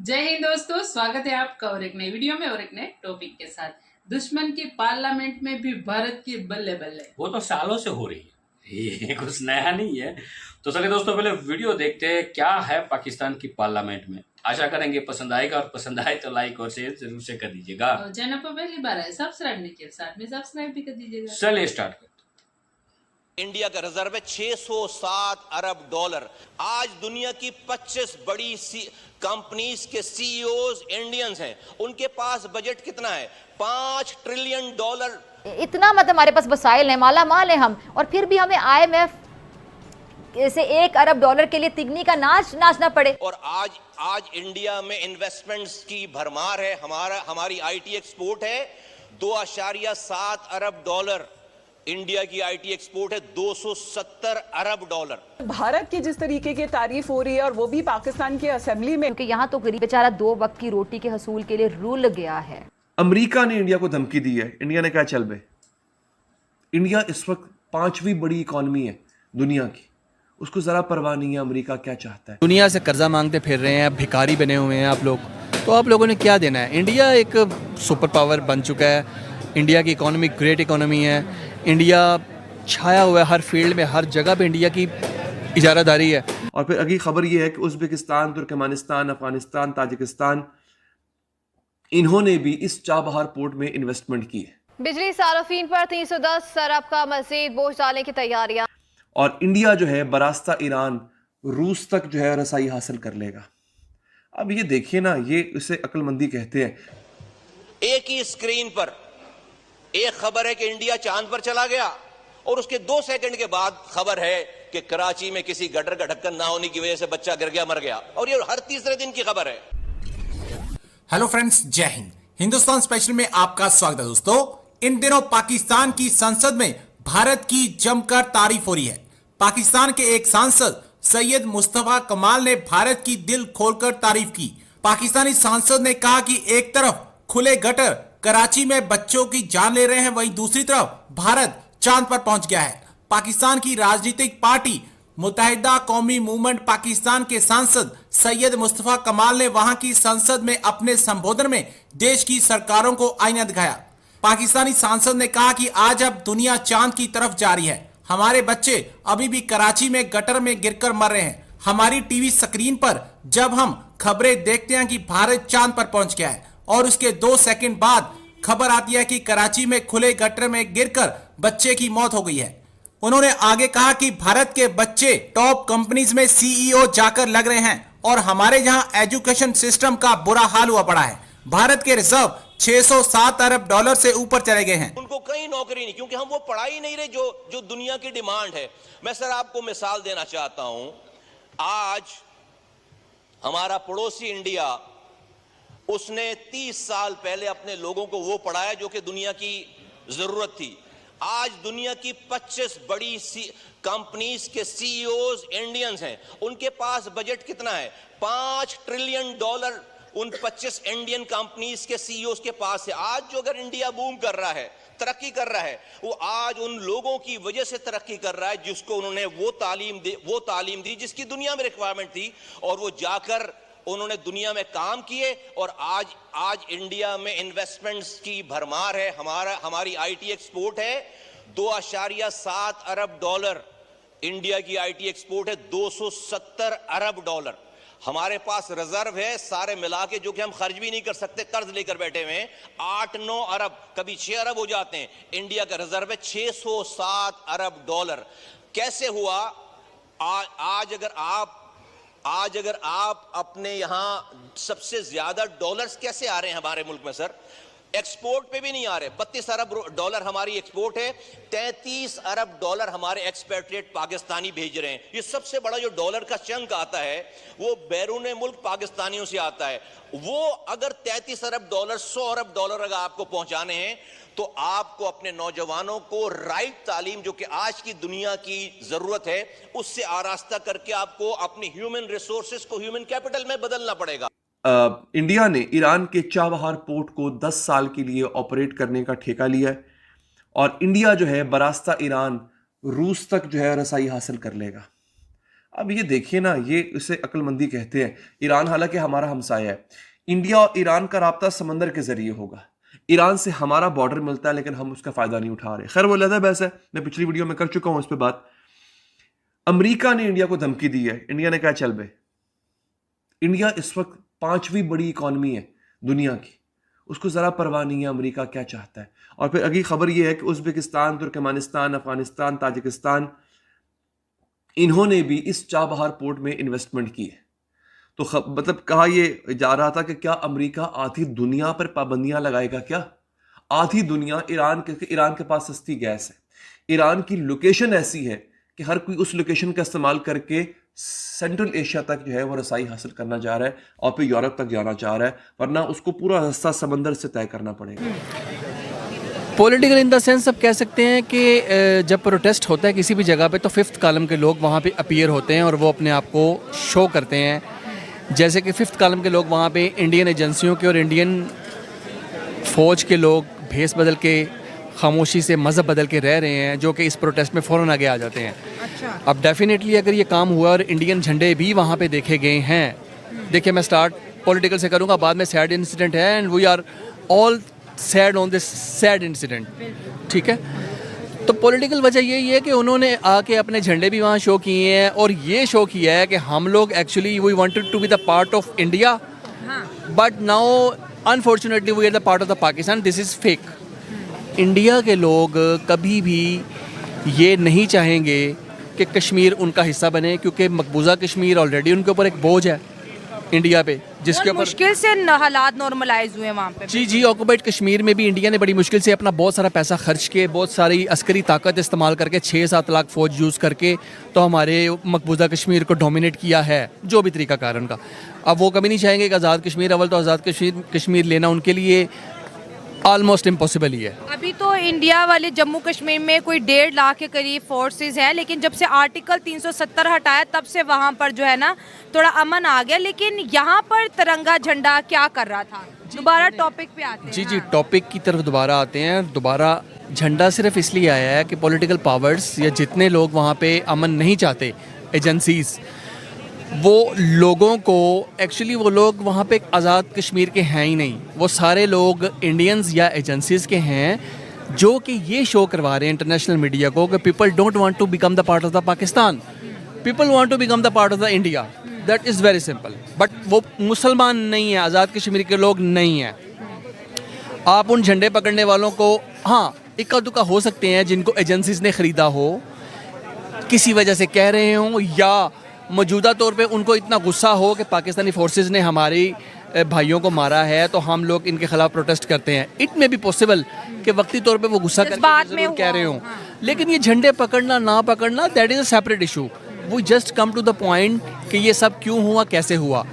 जय हिंद दोस्तों, स्वागत है आपका और एक नई वीडियो में और एक नए टॉपिक के साथ। दुश्मन की पार्लियामेंट में भी भारत की बल्ले बल्ले। वो तो सालों से हो रही है, ये कुछ नया नहीं है। तो चलिए दोस्तों, पहले वीडियो देखते हैं क्या है पाकिस्तान की पार्लियामेंट में। आशा करेंगे पसंद आएगा, और पसंद आए तो लाइक और शेयर जरूर से कर दीजिएगा। और चैनल पर पहली बार है सब्सक्राइब नहीं किया, साथ में सब्सक्राइब भी कर दीजिएगा। चलिए स्टार्ट करते हैं। इंडिया का रिजर्व है 607 अरब डॉलर। आज दुनिया की 25 बड़ी कंपनीज के सीईओज इंडियंस हैं। उनके पास बजट कितना है? 5 ट्रिलियन डॉलर। इतना मतलब हमारे पास वसाइल है, माला माल है हम, और फिर भी हमें IMF से 1 अरब डॉलर के लिए तिगनी का नाच नाचना पड़े। और आज इंडिया में इन्वेस्टमेंट्स की भरमार है। हमारी आईटी एक्सपोर्ट है 2.7 अरब डॉलर। इंडिया की आईटी एक्सपोर्ट है 270 अरब डॉलर। भारत की जिस तरीके की तारीफ हो रही है, और वो भी पाकिस्तान की असेंबली में, क्योंकि यहाँ तो गरीब बेचारा 2 वक्त की रोटी के हसूल के लिए रुल गया है। अमेरिका ने इंडिया को धमकी दी है। इंडिया ने क्या चल बे, इंडिया इस वक्त 5वीं बड़ी इकॉनमी है दुनिया की, उसको जरा परवाह नहीं है अमेरिका क्या चाहता है। दुनिया से कर्जा मांगते फिर रहे हैं, भिखारी बने हुए हैं आप लोग, तो आप लोगों ने क्या देना है? इंडिया एक सुपर पावर बन चुका है। इंडिया की इकोनॉमी ग्रेट इकोनॉमी है। इंडिया छाया हुआ है हर फील्ड में, हर जगह पे इंडिया की इजारादारी है। और फिर अगली खबर यह है कि उज़्बेकिस्तान, तुर्कमेनिस्तान, अफगानिस्तान, ताजिकिस्तान, इन्होंने भी इस चाबहार पोर्ट में इन्वेस्टमेंट की है। बिजली सार्फिन पर 310 अरब का मजीद बोझ डालने की तैयारियां। और इंडिया जो है बरास्ता ईरान रूस तक जो है रसाई हासिल कर लेगा। अब ये देखिए ना, ये इसे अक्लमंदी कहते हैं। एक ही स्क्रीन पर एक खबर है कि इंडिया चांद पर चला गया, और उसके 2 सेकंड के बाद खबर है कि कराची में किसी गटर का ढक्कन ना होने की वजह से बच्चा गिर गया, मर गया। और ये हर तीसरे दिन की खबर है। हेलो फ्रेंड्स, जय हिंद। हिंदुस्तान स्पेशल में आपका स्वागत है दोस्तों। इन दिनों पाकिस्तान की संसद में भारत की जमकर तारीफ हो रही है। पाकिस्तान के एक सांसद सैयद मुस्तफा कमाल ने भारत की दिल खोलकर तारीफ की। पाकिस्तानी सांसद ने कहा कि एक तरफ खुले गटर कराची में बच्चों की जान ले रहे हैं, वहीं दूसरी तरफ भारत चांद पर पहुंच गया है। पाकिस्तान की राजनीतिक पार्टी मुत्तहिदा कौमी मूवमेंट पाकिस्तान के सांसद सैयद मुस्तफा कमाल ने वहां की संसद में अपने संबोधन में देश की सरकारों को आईना दिखाया। पाकिस्तानी सांसद ने कहा कि आज अब दुनिया चांद की तरफ जा रही है। हमारे बच्चे अभी भी कराची में गटर में गिरकर मर रहे हैं। हमारी टीवी स्क्रीन पर जब हम खबरें देखते हैं कि भारत चांद पर पहुंच गया है, और उसके 2 सेकंड बाद खबर आती है कि कराची में खुले गटर में गिरकर बच्चे की मौत हो गई है। उन्होंने आगे कहा कि भारत के बच्चे टॉप कंपनीज में सीईओ जाकर लग रहे हैं, और हमारे यहाँ एजुकेशन सिस्टम का बुरा हाल हुआ पड़ा है। भारत के रिजर्व 607 अरब डॉलर से ऊपर चले गए हैं। उनको कहीं नौकरी नहीं, क्योंकि हम वो पढ़ाई नहीं रहे जो दुनिया की डिमांड है। मैं सर आपको मिसाल देना चाहता हूं। आज हमारा पड़ोसी इंडिया, उसने 30 साल पहले अपने लोगों को वो पढ़ाया जो कि दुनिया की जरूरत थी। आज दुनिया की 25 बड़ी कंपनीज के सीईओज इंडियंस हैं। उनके पास बजट कितना है? 5 ट्रिलियन डॉलर उन 25 इंडियन कंपनीज के सीईओज के पास है। आज जो अगर इंडिया बूम कर रहा है, तरक्की कर रहा है, वो आज उन लोगों की वजह से तरक्की कर रहा है जिसको उन्होंने वो तालीम दी जिसकी दुनिया में रिक्वायरमेंट थी, और वो जाकर उन्होंने दुनिया में काम किए। और आज इंडिया में इन्वेस्टमेंट्स की भरमार है। हमारी आईटी एक्सपोर्ट है 2.7 अरब डॉलर। इंडिया की आईटी एक्सपोर्ट है 270 अरब डॉलर। हमारे पास रिजर्व है सारे मिला के, जो कि हम खर्च भी नहीं कर सकते, कर्ज लेकर बैठे हुए हैं, 8-9 अरब, कभी 6 अरब हो जाते हैं। इंडिया का रिजर्व है 607 अरब डॉलर। कैसे हुआ? आज अगर आप अपने यहां सबसे ज्यादा डॉलर्स कैसे आ रहे हैं हमारे मुल्क में सर? एक्सपोर्ट पे भी नहीं आ रहे। 32 अरब डॉलर हमारी एक्सपोर्ट है, 33 अरब डॉलर हमारे एक्सपेट्रिएट पाकिस्तानी भेज रहे हैं। ये सबसे बड़ा जो डॉलर का चंक आता है वो बैरून मुल्क पाकिस्तानियों से आता है। वो अगर 33 अरब डॉलर, 100 अरब डॉलर अगर आपको पहुंचाने हैं, तो आपको अपने नौजवानों को राइट तालीम, जो कि आज की दुनिया की जरूरत है, उससे आरास्ता करके आपको अपनी ह्यूमन रिसोर्सेज को ह्यूमन कैपिटल में बदलना पड़ेगा। इंडिया ने ईरान के चाबहार पोर्ट को 10 साल के लिए ऑपरेट करने का ठेका लिया है, और इंडिया जो है बरास्ता ईरान रूस तक जो है रसाई हासिल कर लेगा। अब ये देखिए ना, ये इसे अक्लमंदी कहते हैं। ईरान हालांकि हमारा हमसाया है, इंडिया और ईरान का राब्ता समंदर के जरिए होगा। ईरान से हमारा बॉर्डर मिलता है लेकिन हम उसका फायदा नहीं उठा रहे। खैर वो अलग बहस है, मैं पिछली वीडियो में कर चुका हूं इस पर बात। अमेरिका ने इंडिया को धमकी दी है, इंडिया ने कहा चल बे। इंडिया इस वक्त 5वीं बड़ी इकॉनमी है दुनिया की, उसको ज़रा परवाह नहीं है अमेरिका क्या चाहता है। और फिर अगली खबर यह है कि उज़्बेकिस्तान, तुर्कमेनिस्तान, अफगानिस्तान, ताजिकिस्तान, इन्होंने भी इस चाबहार पोर्ट में इन्वेस्टमेंट की है। तो मतलब कहा यह जा रहा था कि क्या अमेरिका आधी दुनिया पर पाबंदियां लगाएगा क्या? आधी दुनिया ईरान के पास सस्ती गैस है, ईरान की लोकेशन ऐसी है कि हर कोई उस लोकेशन का इस्तेमाल करके सेंट्रल एशिया तक जो है वो रसाई हासिल करना चाह रहा है और फिर यूरोप तक जाना चाह रहा है, वरना उसको पूरा रास्ता समंदर से तय करना पड़ेगा। पॉलिटिकल इन द सेंस अब कह सकते हैं कि जब प्रोटेस्ट होता है किसी भी जगह पे तो फिफ्थ कॉलम के लोग वहाँ पे अपीयर होते हैं और वो अपने आप को शो करते हैं। जैसे कि फिफ्थ कॉलम के लोग वहाँ पे इंडियन एजेंसियों के और इंडियन फ़ौज के लोग भेस बदल के, खामोशी से मज़हब बदल के रह रहे हैं, जो कि इस प्रोटेस्ट में फ़ौरन आगे आ जाते हैं। अच्छा। अब डेफिनेटली अगर ये काम हुआ और इंडियन झंडे भी वहाँ पे देखे गए हैं, देखिए मैं स्टार्ट पॉलिटिकल से करूँगा, बाद में सैड इंसिडेंट है and we are all sad on this sad incident, ठीक है। तो पॉलिटिकल वजह यही है कि उन्होंने आके अपने झंडे भी वहाँ शो किए हैं और ये शो किया है कि हम लोग actually we wanted to be the part of India, but now unfortunately we are the part of the Pakistan, this is fake. India के लोग कभी भी ये नहीं चाहेंगे कि कश्मीर उनका हिस्सा बने, क्योंकि मकबूजा कश्मीर ऑलरेडी उनके ऊपर एक बोझ है इंडिया पे, जिसके ऊपर मुश्किल से हालात नॉर्मलाइज हुए वहाँ पे। जी ऑक्युपाइड कश्मीर में भी इंडिया ने बड़ी मुश्किल से अपना बहुत सारा पैसा खर्च के, बहुत सारी अस्करी ताकत इस्तेमाल करके 6-7 लाख फौज यूज़ करके तो हमारे मकबूजा कश्मीर को डोमिनेट किया है, जो भी तरीका कारण का। अब वो कभी नहीं चाहेंगे कि आज़ाद कश्मीर, अव्वल तो आज़ाद कश्मीर लेना उनके लिए ऑलमोस्ट इम्पॉसिबल ही है। अभी तो इंडिया वाले जम्मू कश्मीर में कोई 1.5 लाख के करीब फोर्सेस हैं, लेकिन जब से आर्टिकल 370 हटाया तब से वहाँ पर जो है ना थोड़ा अमन आ गया। लेकिन यहाँ पर तिरंगा झंडा क्या कर रहा था? दोबारा टॉपिक पे आते हैं। जी टॉपिक की तरफ दोबारा आते हैं। दोबारा झंडा सिर्फ इसलिए आया है कि पॉलिटिकल पावर्स या जितने लोग वहाँ पे अमन नहीं चाहते, एजेंसीज, वो लोगों को एक्चुअली वो लोग वहाँ पे आज़ाद कश्मीर के हैं ही नहीं, वो सारे लोग इंडियंस या एजेंसीज के हैं जो कि ये शो करवा रहे हैं इंटरनेशनल मीडिया को कि people don't want to become the part of the Pakistan, people want to become the part of the India, that is very simple. But वो मुसलमान नहीं है, आज़ाद कश्मीर के लोग नहीं हैं। आप उन झंडे पकड़ने वालों को, हाँ इक्का दुक्का हो सकते हैं जिनको एजेंसीज ने ख़रीदा हो, किसी वजह से कह रहे हों, या मौजूदा तौर पे उनको इतना गुस्सा हो कि पाकिस्तानी फोर्सेस ने हमारी भाइयों को मारा है तो हम लोग इनके खिलाफ प्रोटेस्ट करते हैं। इट में भी पॉसिबल कि वक्ती तौर पे वो गुस्सा करके कह रहे हों, लेकिन ये झंडे पकड़ना ना पकड़ना that is a separate issue. We just come to the point कि ये सब क्यों हुआ, कैसे हुआ।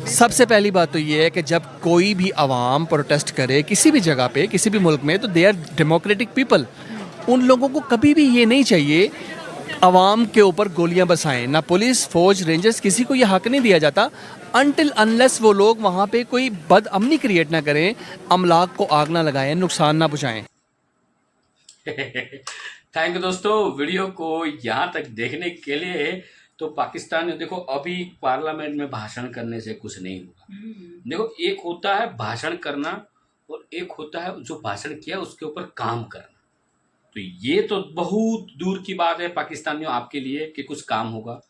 सबसे पहली बात तो ये है कि जब कोई भी आवाम प्रोटेस्ट करे किसी भी जगह पे, किसी भी मुल्क में, तो दे आर डेमोक्रेटिक पीपल। उन लोगों को कभी भी ये नहीं चाहिए अवाम के ऊपर गोलियां बरसाएं, ना पुलिस, फौज, रेंजर्स, किसी को ये हक नहीं दिया जाता अनटिल अनलेस वो लोग वहाँ पे कोई बदअमनी क्रिएट ना करें, अमलाक को आग ना लगाएं, नुकसान ना पहुँचाएं। थैंक यू दोस्तों, वीडियो को यहाँ तक देखने के लिए। तो पाकिस्तान में देखो, अभी पार्लियामेंट में भाषण करने से कुछ नहीं होगा। देखो, एक होता है भाषण करना और एक होता है जो भाषण किया उसके ऊपर काम करना। तो ये तो बहुत दूर की बात है पाकिस्तानियों आपके लिए कि कुछ काम होगा।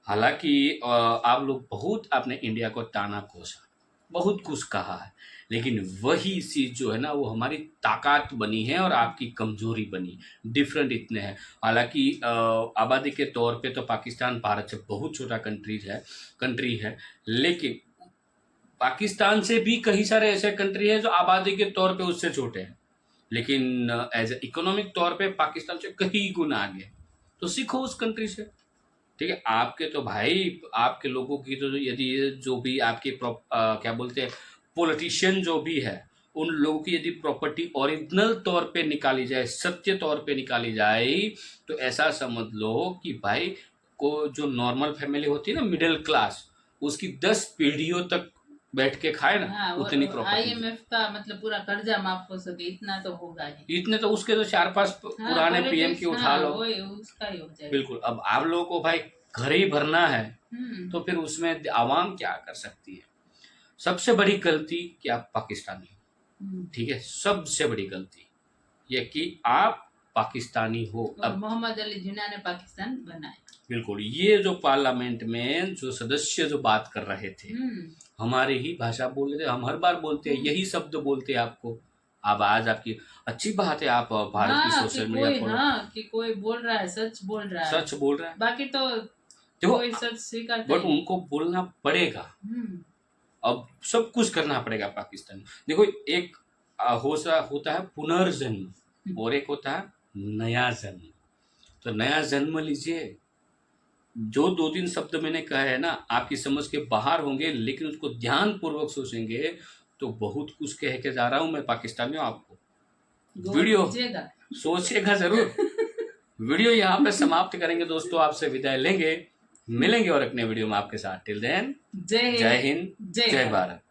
हालांकि आप लोग बहुत अपने इंडिया को ताना कोसा, बहुत कुछ कहा है, लेकिन वही चीज़ जो है ना वो हमारी ताकत बनी है और आपकी कमजोरी बनी। डिफरेंट इतने हैं। हालांकि आबादी के तौर पे तो पाकिस्तान भारत से बहुत छोटा कंट्री है, लेकिन पाकिस्तान से भी कई सारे ऐसे कंट्री हैं जो आबादी के तौर पे उससे छोटे हैं, लेकिन एज ए इकोनॉमिक तौर पे पाकिस्तान से कई गुना आगे। तो सीखो उस कंट्री से, ठीक है। आपके तो भाई, आपके लोगों की तो यदि जो भी आपके क्या बोलते हैं पॉलिटिशियन जो भी है, उन लोगों की यदि प्रॉपर्टी ओरिजिनल तौर पे निकाली जाए, सत्य तौर पे निकाली जाए, तो ऐसा समझ लो कि भाई को जो नॉर्मल फैमिली होती है ना, मिडिल क्लास, उसकी 10 पीढ़ियों तक बैठ के खाए ना, हाँ, उतनी प्रॉपर्टी। IMF का मतलब पूरा कर्जा माफ हो सके इतना तो होगा ही। इतने तो उसके तो 4-5 पुराने PM की उठा लो, उसका ही हो जाएगा। बिल्कुल। अब आप लोगों को भाई घर ही भरना है तो फिर उसमें आवाम क्या कर सकती है। सबसे बड़ी गलती कि आप पाकिस्तानी हो, ठीक है, सबसे बड़ी गलती ये कि आप पाकिस्तानी हो। और अब मोहम्मद अली जिन्ना ने पाकिस्तान बनाया। बिल्कुल, ये जो पार्लियामेंट में जो सदस्य जो बात कर रहे थे हमारे ही भाषा बोल रहे थे, हम हर बार बोलते हैं यही शब्द बोलते हैं आपको। अब आज आपकी अच्छी बात है, आप भारत की सोशल मीडिया फॉलो, कि कोई बोल रहा है, सच बोल रहा है, सच बोल रहा है, बाकी तो देखो कोई सच स्वीकार बट उनको बोलना पड़ेगा। अब सब कुछ करना पड़ेगा पाकिस्तान। देखो एक होता है पुनर्जन्म और एक होता है नया जन्म। तो नया जन्म लीजिए। जो 2-3 शब्द मैंने कहे हैं ना आपकी समझ के बाहर होंगे, लेकिन उसको ध्यान पूर्वक सोचेंगे तो बहुत कुछ कह के जा रहा हूं मैं पाकिस्तानियों आपको। वीडियो सोचिएगा जरूर। वीडियो यहाँ पे समाप्त करेंगे दोस्तों, आपसे विदाई लेंगे, मिलेंगे और अपने वीडियो में आपके साथ। टिल देन जय हिंद, जय भारत।